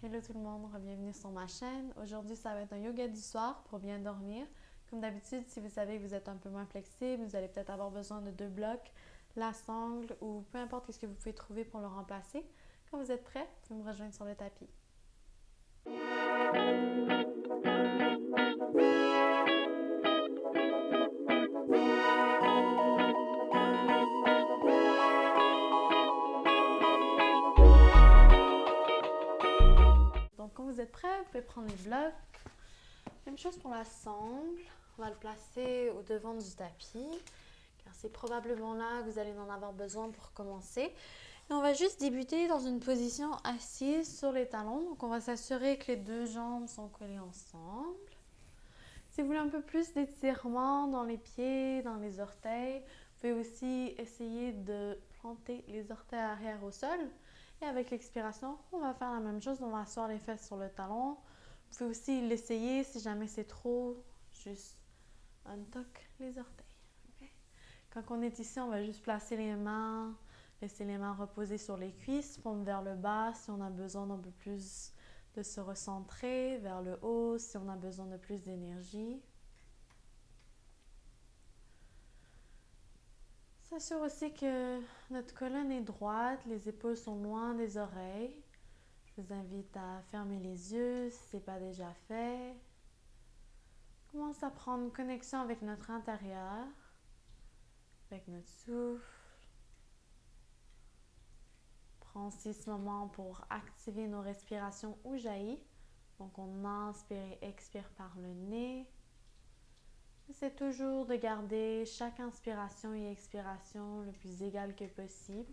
Hello tout le monde, bienvenue sur ma chaîne. Aujourd'hui, ça va être un yoga du soir pour bien dormir. Comme d'habitude, si vous savez que vous êtes un peu moins flexible, vous allez peut-être avoir besoin de 2 blocs, la sangle ou peu importe ce que vous pouvez trouver pour le remplacer. Quand vous êtes prêt, vous pouvez me rejoindre sur le tapis. Donc quand vous êtes prêt, vous pouvez prendre les blocs. Même chose pour la sangle. On va le placer au devant du tapis, car c'est probablement là que vous allez en avoir besoin pour commencer. Et on va juste débuter dans une position assise sur les talons. Donc on va s'assurer que les deux jambes sont collées ensemble. Si vous voulez un peu plus d'étirement dans les pieds, dans les orteils, vous pouvez aussi essayer de planter les orteils arrière au sol. Et avec l'expiration, on va faire la même chose. On va asseoir les fesses sur le talon. Vous pouvez aussi l'essayer si jamais c'est trop, juste untuck les orteils. Okay? Quand on est ici, on va juste placer les mains, laisser les mains reposer sur les cuisses, paume vers le bas si on a besoin d'un peu plus de se recentrer, vers le haut si on a besoin de plus d'énergie. S'assure aussi que notre colonne est droite, les épaules sont loin des oreilles. Je vous invite à fermer les yeux si ce n'est pas déjà fait. Commence à prendre connexion avec notre intérieur, avec notre souffle. Prends aussi ce moment pour activer nos respirations ujjayi. Donc on inspire et expire par le nez. Essaie toujours de garder chaque inspiration et expiration le plus égal que possible.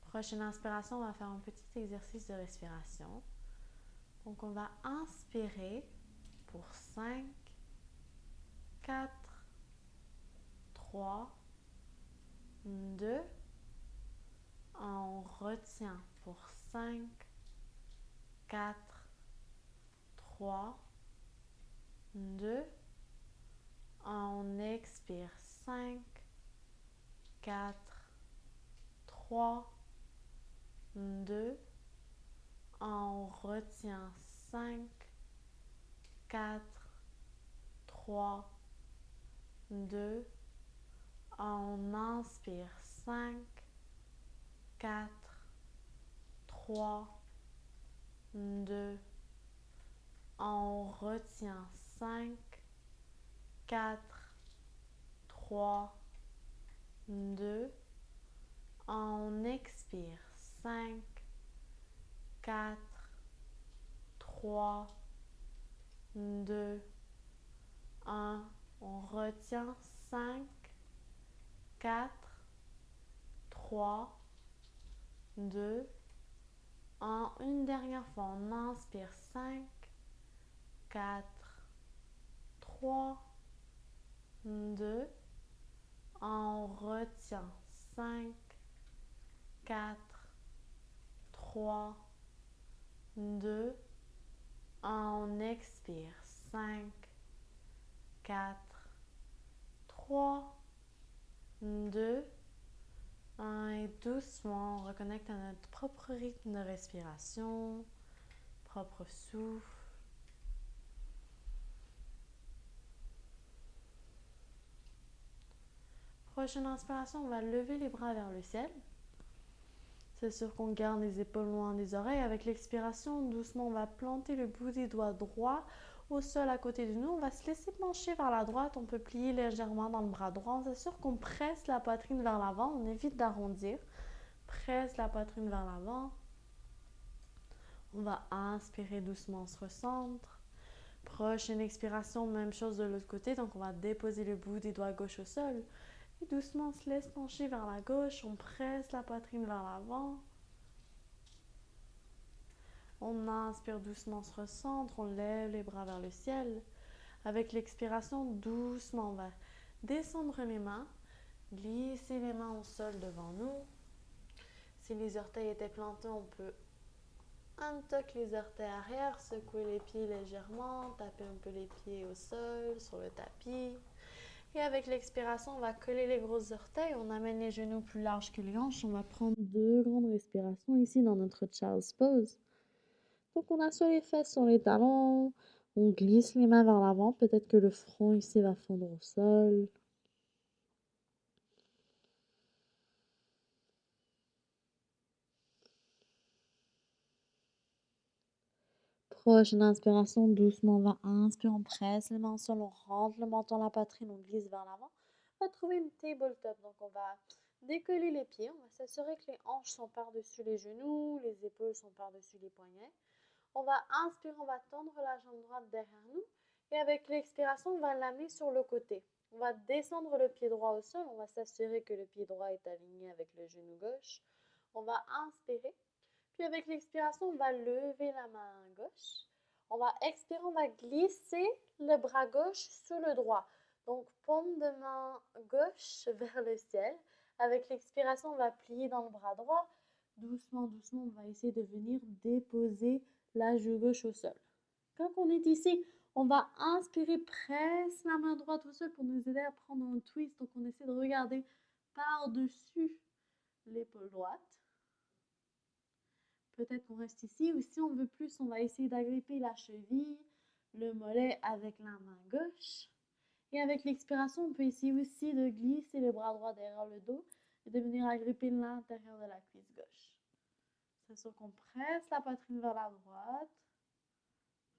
Prochaine inspiration, on va faire un petit exercice de respiration. Donc on va inspirer pour 5, 4, 3, 2. On retient pour 5, 4, 3, 2. On expire 5, 4, 3, 2. On retient 5, 4, 3, 2. On inspire 5, 4, 3, 2. On retient 5, 4, 3, 2. On expire 5, 4, 3, 2, 1. On retient 5, 4, 3, 2, 1. Une dernière fois, on inspire 5, 4, 3, 2. On retient 5, 4, 3, 2. On expire 5, 4, 3, 2. 1. Et doucement, on reconnecte à notre propre rythme de respiration, propre souffle. Prochaine inspiration, on va lever les bras vers le ciel. C'est sûr qu'on garde les épaules loin des oreilles. Avec l'expiration, doucement, on va planter le bout des doigts droits au sol à côté de nous. On va se laisser pencher vers la droite. On peut plier légèrement dans le bras droit. On s'assure qu'on presse la poitrine vers l'avant. On évite d'arrondir. Presse la poitrine vers l'avant. On va inspirer doucement, on se recentre. Prochaine expiration, même chose de l'autre côté. Donc, on va déposer le bout des doigts gauche au sol. Et doucement, on se laisse pencher vers la gauche. On presse la poitrine vers l'avant. On inspire doucement, on se recentre. On lève les bras vers le ciel. Avec l'expiration, doucement, on va descendre les mains. Glisser les mains au sol devant nous. Si les orteils étaient plantés, on peut untuck les orteils arrière, secouer les pieds légèrement, taper un peu les pieds au sol, sur le tapis. Et avec l'expiration, on va coller les gros orteils. On amène les genoux plus larges que les hanches. On va prendre 2 grandes respirations ici dans notre Child's Pose. Donc, on assoit les fesses sur les talons. On glisse les mains vers l'avant. Peut-être que le front ici va fondre au sol. Prochaine inspiration, doucement, on va inspirer, on presse les mains au sol, on rentre le menton à la poitrine, on glisse vers l'avant. On va trouver une tabletop. Donc, on va décoller les pieds. On va s'assurer que les hanches sont par-dessus les genoux, les épaules sont par-dessus les poignets. On va inspirer, on va tendre la jambe droite derrière nous. Et avec l'expiration, on va l'amener sur le côté. On va descendre le pied droit au sol. On va s'assurer que le pied droit est aligné avec le genou gauche. On va inspirer. Puis avec l'expiration, on va lever la main gauche. On va expirer, on va glisser le bras gauche sous le droit. Donc, paume de main gauche vers le ciel. Avec l'expiration, on va plier dans le bras droit. Doucement, doucement, on va essayer de venir déposer la joue gauche au sol. Quand on est ici, on va inspirer, presse la main droite au sol pour nous aider à prendre un twist. Donc, on essaie de regarder par-dessus l'épaule droite. Peut-être qu'on reste ici, ou si on veut plus, on va essayer d'agripper la cheville, le mollet avec la main gauche. Et avec l'expiration, on peut essayer aussi de glisser le bras droit derrière le dos et de venir agripper l'intérieur de la cuisse gauche. C'est sûr qu'on presse la poitrine vers la droite.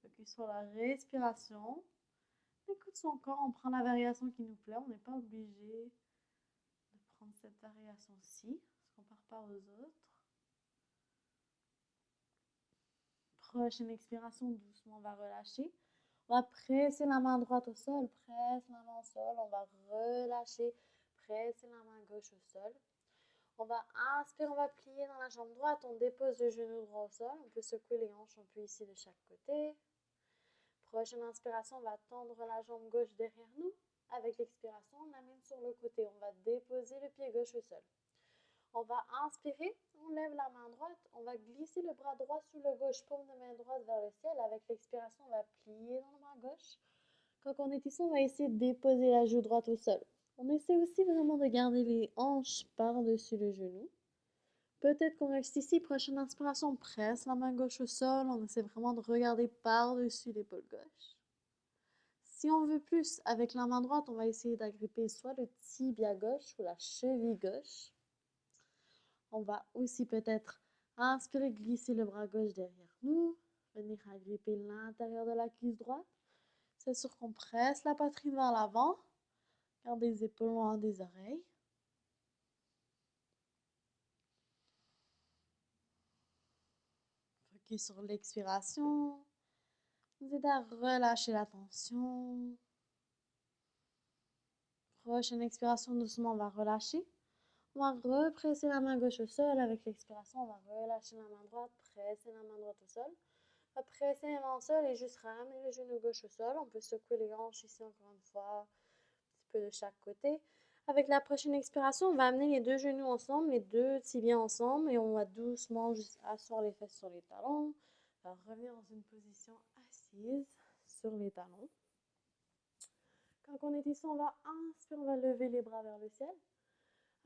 Focus sur la respiration. On écoute son corps, on prend la variation qui nous plaît. On n'est pas obligé de prendre cette variation-ci, parce qu'on ne compare pas aux autres. Prochaine expiration, doucement, on va relâcher. On va presser la main droite au sol, presse la main au sol. On va relâcher, presser la main gauche au sol. On va inspirer, on va plier dans la jambe droite. On dépose le genou droit au sol. On peut secouer les hanches un peu ici de chaque côté. Prochaine inspiration, on va tendre la jambe gauche derrière nous. Avec l'expiration, on l'amène sur le côté. On va déposer le pied gauche au sol. On va inspirer, on lève la main droite, on va glisser le bras droit sous le gauche, paume de main droite vers le ciel. Avec l'expiration, on va plier dans le bras gauche. Quand on est ici, on va essayer de déposer la joue droite au sol. On essaie aussi vraiment de garder les hanches par-dessus le genou. Peut-être qu'on reste ici. Prochaine inspiration, on presse la main gauche au sol. On essaie vraiment de regarder par-dessus l'épaule gauche. Si on veut plus, avec la main droite, on va essayer d'agripper soit le tibia gauche ou la cheville gauche. On va aussi peut-être inspirer, glisser le bras gauche derrière nous, venir agripper l'intérieur de la cuisse droite. C'est sûr qu'on presse la poitrine vers l'avant, garde les épaules loin des oreilles. Focus sur l'expiration. Nous aider à relâcher la tension. Prochaine expiration, doucement, on va relâcher. On va represser la main gauche au sol. Avec l'expiration, on va relâcher la main droite, presser la main droite au sol. On va presser les mains au sol et juste ramener le genou gauche au sol. On peut secouer les hanches ici encore une fois, un petit peu de chaque côté. Avec la prochaine expiration, on va amener les deux genoux ensemble, les deux tibias ensemble et on va doucement juste asseoir les fesses sur les talons. On va revenir dans une position assise sur les talons. Quand on est ici, on va inspirer, on va lever les bras vers le ciel.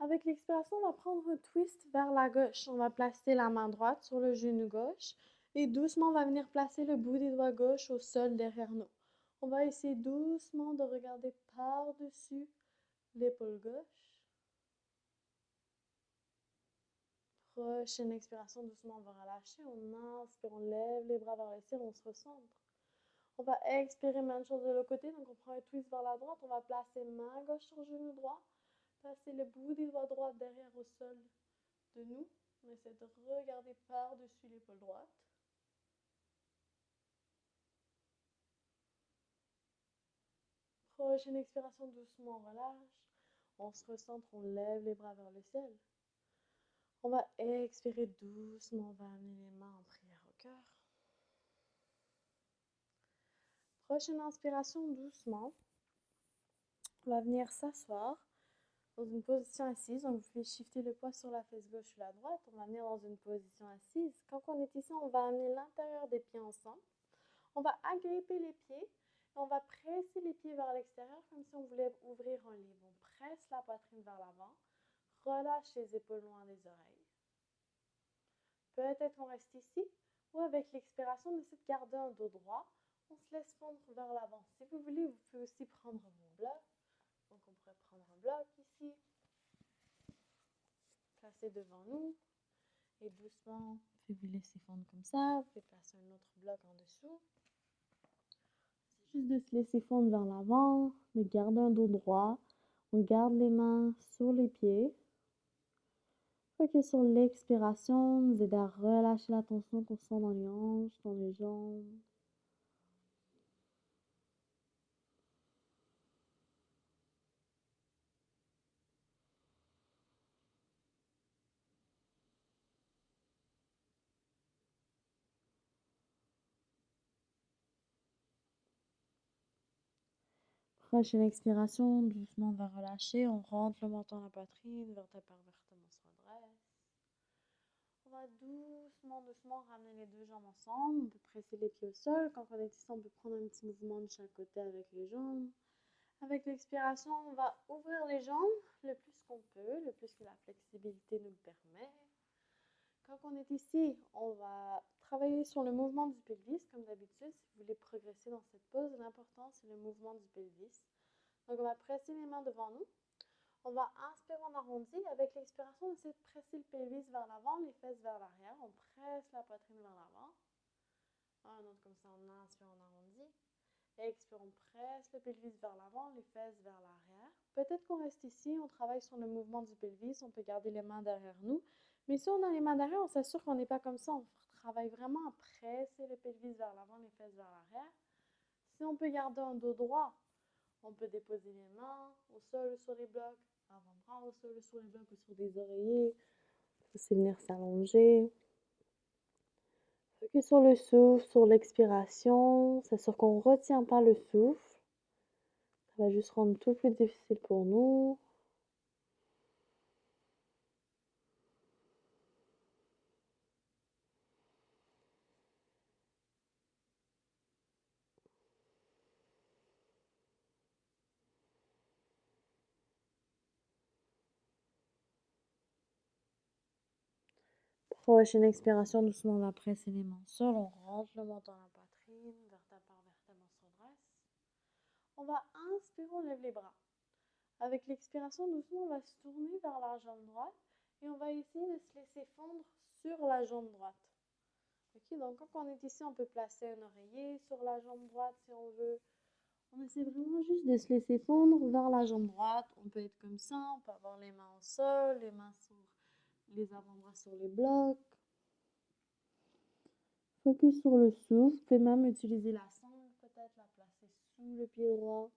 Avec l'expiration, on va prendre un twist vers la gauche. On va placer la main droite sur le genou gauche et doucement, on va venir placer le bout des doigts gauche au sol derrière nous. On va essayer doucement de regarder par-dessus l'épaule gauche. Prochaine expiration, doucement, on va relâcher. On inspire, on lève les bras vers le ciel, on se recentre. On va expirer, même chose de l'autre côté. Donc, on prend un twist vers la droite. On va placer main gauche sur genou droit. Passer le bout des doigts droits derrière au sol de nous. On essaie de regarder par-dessus l'épaule droite. Prochaine expiration, doucement, on relâche. On se recentre, on lève les bras vers le ciel. On va expirer doucement, on va amener les mains en prière au cœur. Prochaine inspiration, doucement. On va venir s'asseoir dans une position assise. Donc, vous pouvez shifter le poids sur la fesse gauche ou la droite. On va venir dans une position assise. Quand on est ici, on va amener l'intérieur des pieds ensemble. On va agripper les pieds. On va presser les pieds vers l'extérieur comme si on voulait ouvrir un livre. On presse la poitrine vers l'avant, relâche les épaules loin des oreilles. Peut-être qu'on reste ici, ou avec l'expiration, on essaie de garder un dos droit. On se laisse fondre vers l'avant. Si vous voulez, vous pouvez aussi prendre vos blocs. Donc on pourrait prendre un bloc ici, placer devant nous, et doucement, vous pouvez vous laisser fondre comme ça. Vous pouvez placer un autre bloc en dessous. C'est juste de se laisser fondre vers l'avant, de garder un dos droit. On garde les mains sur les pieds. Focus sur l'expiration, nous aider à relâcher la tension qu'on sent dans les hanches, dans les jambes. Prochaine expiration, doucement on va relâcher, on rentre le menton dans la poitrine, vertèbre par vertèbre, on se redresse. On va doucement ramener les deux jambes ensemble, on peut presser les pieds au sol. Quand on est ici, on peut prendre un petit mouvement de chaque côté avec les jambes. Avec l'expiration, on va ouvrir les jambes le plus qu'on peut, le plus que la flexibilité nous le permet. Quand on est ici, on va travailler sur le mouvement du pelvis, comme d'habitude. Si vous voulez progresser dans cette pose, l'important, c'est le mouvement du pelvis. Donc, on va presser les mains devant nous. On va inspirer en arrondi. Avec l'expiration, on essaie de presser le pelvis vers l'avant, les fesses vers l'arrière. On presse la poitrine vers l'avant. Un autre comme ça, on inspire en arrondi. Expire, on presse le pelvis vers l'avant, les fesses vers l'arrière. Peut-être qu'on reste ici, on travaille sur le mouvement du pelvis, on peut garder les mains derrière nous. Mais si on a les mains derrière, on s'assure qu'on n'est pas comme ça. On travaille vraiment à presser le pelvis vers l'avant, les fesses vers l'arrière. Si on peut garder un dos droit, on peut déposer les mains au sol ou sur les blocs, avant-bras au sol ou sur les blocs ou sur des oreillers. On peut aussi venir s'allonger. Focus sur le souffle, sur l'expiration. C'est sûr qu'on ne retient pas le souffle. Ça va juste rendre tout plus difficile pour nous. Prochaine expiration, doucement, on va presser les mains au sol. On rentre le menton dans la poitrine, vertèbre par vertèbre, on se redresse. On va inspirer, on lève les bras. Avec l'expiration, doucement, on va se tourner vers la jambe droite et on va essayer de se laisser fondre sur la jambe droite. Ok, donc quand on est ici, on peut placer un oreiller sur la jambe droite si on veut. On essaie vraiment juste de se laisser fondre vers la jambe droite. On peut être comme ça, on peut avoir les mains au sol, les mains sur les avant-bras sur les blocs. Focus sur le souffle. Vous pouvez même utiliser la sangle, peut-être la placer sous le pied droit.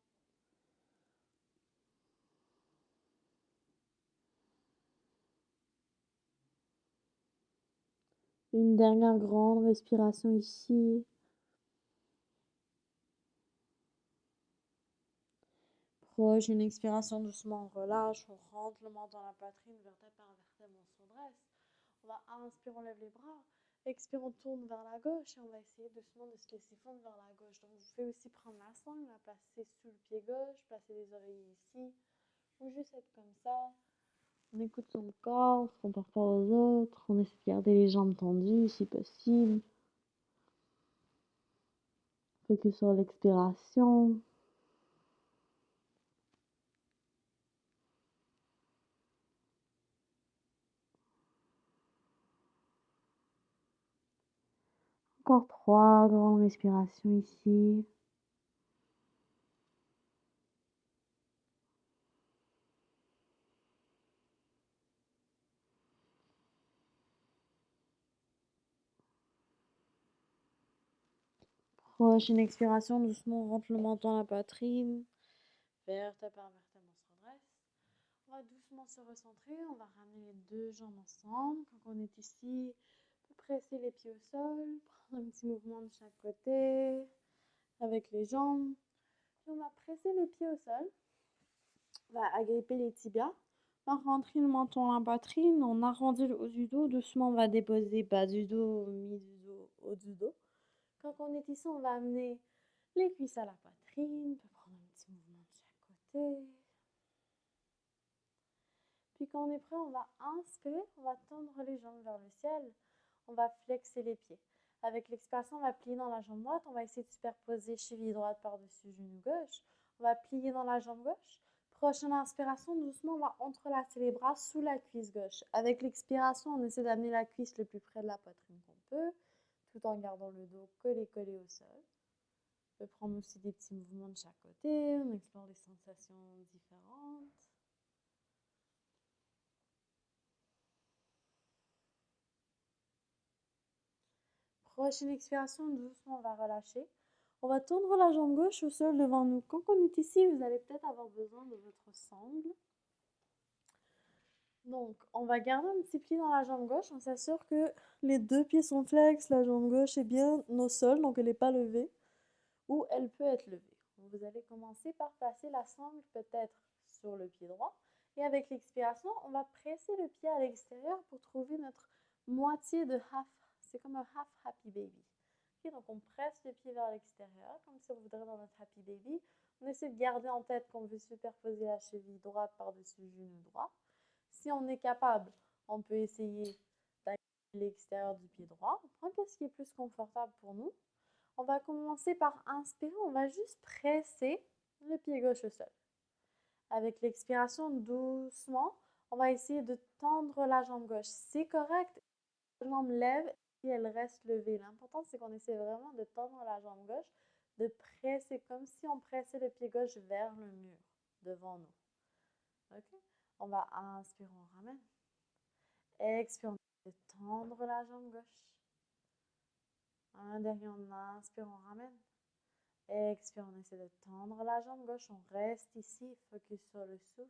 Une dernière grande respiration ici. Prochaine expiration, doucement, on relâche, on rentre le menton dans la poitrine, vertèbre par vertèbre, on se redresse. On va inspirer, on lève les bras. Expire, on tourne vers la gauche et on va essayer doucement de se laisser fondre vers la gauche. Donc, vous pouvez aussi prendre la sangle, la placer sous le pied gauche, placer les oreillers ici, ou juste être comme ça. On écoute son corps, on se compare pas aux autres, on essaie de garder les jambes tendues si possible. Focus sur l'expiration. Encore 3 grandes respirations ici. Prochaine expiration, doucement, on rentre le menton dans la poitrine. Vertèbre par vertèbre, on se redresse. On va doucement se recentrer. On va ramener les deux jambes ensemble. Quand on est ici, on peut presser les pieds au sol. Prendre un petit mouvement de chaque côté avec les jambes. Et on va presser les pieds au sol. On va agripper les tibias. On va rentrer le menton dans la poitrine. On arrondit le haut du dos. Doucement, on va déposer bas du dos, mi du dos, haut du dos. Quand on est ici, on va amener les cuisses à la poitrine. poitrine. On peut prendre un petit mouvement de chaque côté. Puis quand on est prêt, on va inspirer, on va tendre les jambes vers le ciel. On va flexer les pieds. Avec l'expiration, on va plier dans la jambe droite. On va essayer de superposer cheville droite par-dessus genou gauche. On va plier dans la jambe gauche. Prochaine inspiration, doucement, on va entrelacer les bras sous la cuisse gauche. Avec l'expiration, on essaie d'amener la cuisse le plus près de la poitrine qu'on peut, tout en gardant le dos collé au sol. On peut prendre aussi des petits mouvements de chaque côté. On explore des sensations différentes. Prochaine expiration, doucement, on va relâcher. On va tendre la jambe gauche au sol devant nous. Quand on est ici, vous allez peut-être avoir besoin de votre sangle. Donc, on va garder un petit pli dans la jambe gauche. On s'assure que les deux pieds sont flex, la jambe gauche est bien au sol, donc elle n'est pas levée, ou elle peut être levée. Donc, vous allez commencer par placer la sangle peut-être sur le pied droit. Et avec l'expiration, on va presser le pied à l'extérieur pour trouver notre moitié de half. C'est comme un half happy baby. Okay, donc, on presse le pied vers l'extérieur, comme si on voudrait dans notre happy baby. On essaie de garder en tête qu'on veut superposer la cheville droite par-dessus le genou droit. Si on est capable, on peut essayer d'aller l'extérieur du pied droit. On prend ce qui est plus confortable pour nous. On va commencer par inspirer. On va juste presser le pied gauche au sol. Avec l'expiration, doucement, on va essayer de tendre la jambe gauche. C'est correct. La jambe lève et elle reste levée. L'important, c'est qu'on essaie vraiment de tendre la jambe gauche, de presser comme si on pressait le pied gauche vers le mur devant nous. OK? On va inspirer, on ramène. Expire, on essaie de tendre la jambe gauche. Derrière, on inspire, on ramène. Expire, on essaie de tendre la jambe gauche. On reste ici, focus sur le souffle.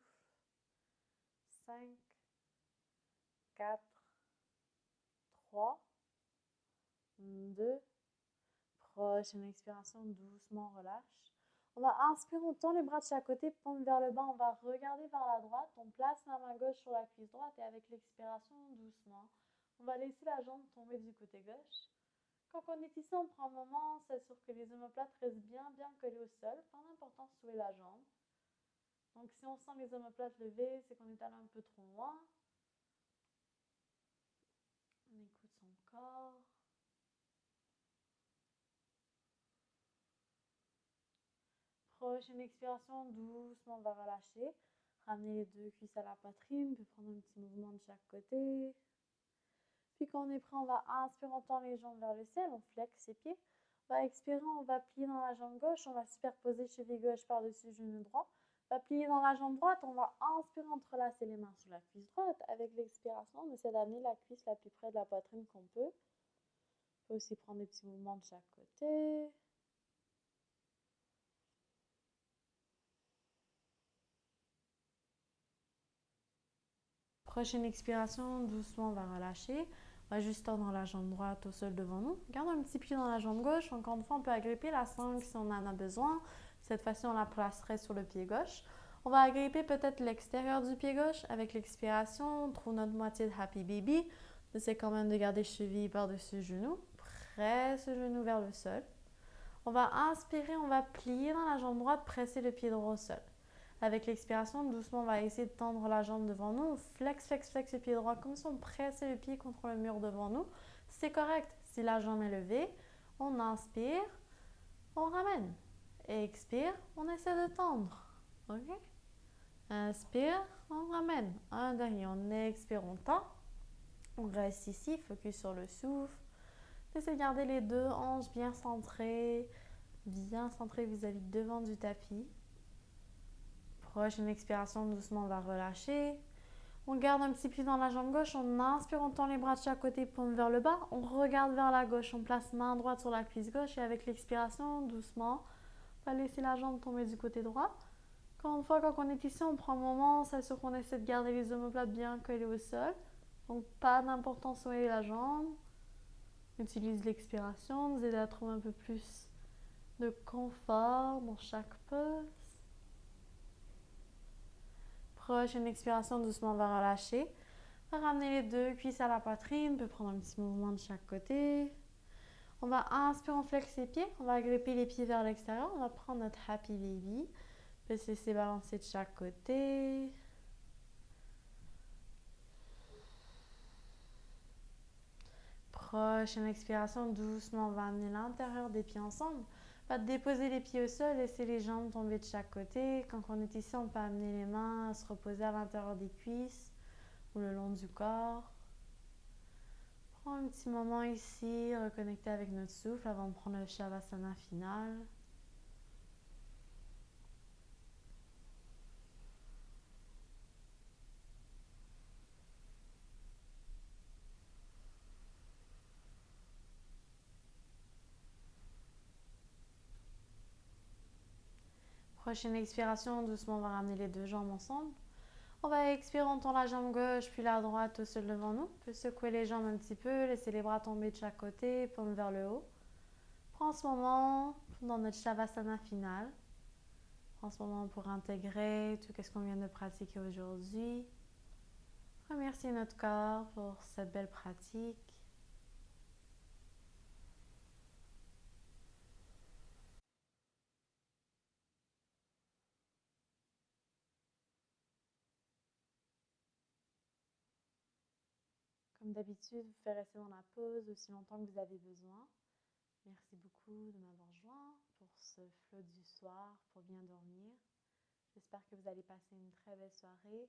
5, 4, 3, 2. Prochaine expiration, doucement, on relâche. On va inspirer, on tend les bras de chaque côté, paume vers le bas. On va regarder vers la droite. On place la main gauche sur la cuisse droite et avec l'expiration, doucement, on va laisser la jambe tomber du côté gauche. Quand on est ici, on prend un moment, on s'assure que les omoplates restent bien collés au sol. Pas d'importance de soulever la jambe. Donc, si on sent les omoplates levées, c'est qu'on est allé un peu trop loin. On écoute son corps. Prochaine expiration, doucement, on va relâcher. Ramener les deux cuisses à la poitrine, puis prendre un petit mouvement de chaque côté. Puis quand on est prêt, on va inspirer, on tend les jambes vers le ciel, on flexe ses pieds. On va expirer, on va plier dans la jambe gauche, on va superposer cheville gauche par-dessus genou droit. On va plier dans la jambe droite, on va inspirer, entrelacer les mains sous la cuisse droite. Avec l'expiration, on essaie d'amener la cuisse la plus près de la poitrine qu'on peut. On peut aussi prendre des petits mouvements de chaque côté. Prochaine expiration, doucement, on va relâcher. On va juste tendre la jambe droite au sol devant nous. Garde un petit pied dans la jambe gauche. Encore une fois, on peut agripper la sangle si on en a besoin. Cette fois-ci, on la placerait sur le pied gauche. On va agripper peut-être l'extérieur du pied gauche. Avec l'expiration, on trouve notre moitié de Happy Baby. On essaie quand même de garder cheville par-dessus le genou. Presse le genou vers le sol. On va inspirer, on va plier dans la jambe droite, presser le pied droit au sol. Avec l'expiration, doucement, on va essayer de tendre la jambe devant nous. On flex le pied droit comme si on pressait le pied contre le mur devant nous. C'est correct. Si la jambe est levée, on inspire, on ramène. Expire, on essaie de tendre. OK? Inspire, on ramène. Un dernier, on expire, on tend. On reste ici, focus sur le souffle. Essayez de garder les deux hanches bien centrées vis-à-vis devant du tapis. Prochaine expiration, doucement, on va relâcher. On garde un petit pli dans la jambe gauche. On inspire, on tend les bras de chaque côté, paume vers le bas. On regarde vers la gauche. On place main droite sur la cuisse gauche. Et avec l'expiration, doucement, on va laisser la jambe tomber du côté droit. Encore une fois, quand on est ici, on prend un moment. On s'assure qu'on essaie de garder les omoplates bien collés au sol. Donc, pas d'importance sur la jambe. On utilise l'expiration. Nous aider à trouver un peu plus de confort dans chaque pose. Prochaine expiration, doucement, on va relâcher. On va ramener les deux cuisses à la poitrine. On peut prendre un petit mouvement de chaque côté. On va inspirer, on flexe les pieds. On va agripper les pieds vers l'extérieur. On va prendre notre Happy Baby. On peut se laisser balancer de chaque côté. Prochaine expiration, doucement, on va amener l'intérieur des pieds ensemble. On va déposer les pieds au sol, laisser les jambes tomber de chaque côté. Quand on est ici, on peut amener les mains à se reposer à l'intérieur des cuisses ou le long du corps. Prends un petit moment ici, reconnecter avec notre souffle avant de prendre le Shavasana final. Prochaine expiration, doucement, on va ramener les deux jambes ensemble. On va expirer, on tend la jambe gauche puis la droite au sol devant nous. On peut secouer les jambes un petit peu, laisser les bras tomber de chaque côté, paume vers le haut. Prends ce moment dans notre Shavasana final. Prends ce moment pour intégrer tout ce qu'on vient de pratiquer aujourd'hui. Remercier notre corps pour cette belle pratique. Comme d'habitude, vous pouvez rester dans la pause aussi longtemps que vous avez besoin. Merci beaucoup de m'avoir joint pour ce flow du soir, pour bien dormir. J'espère que vous allez passer une très belle soirée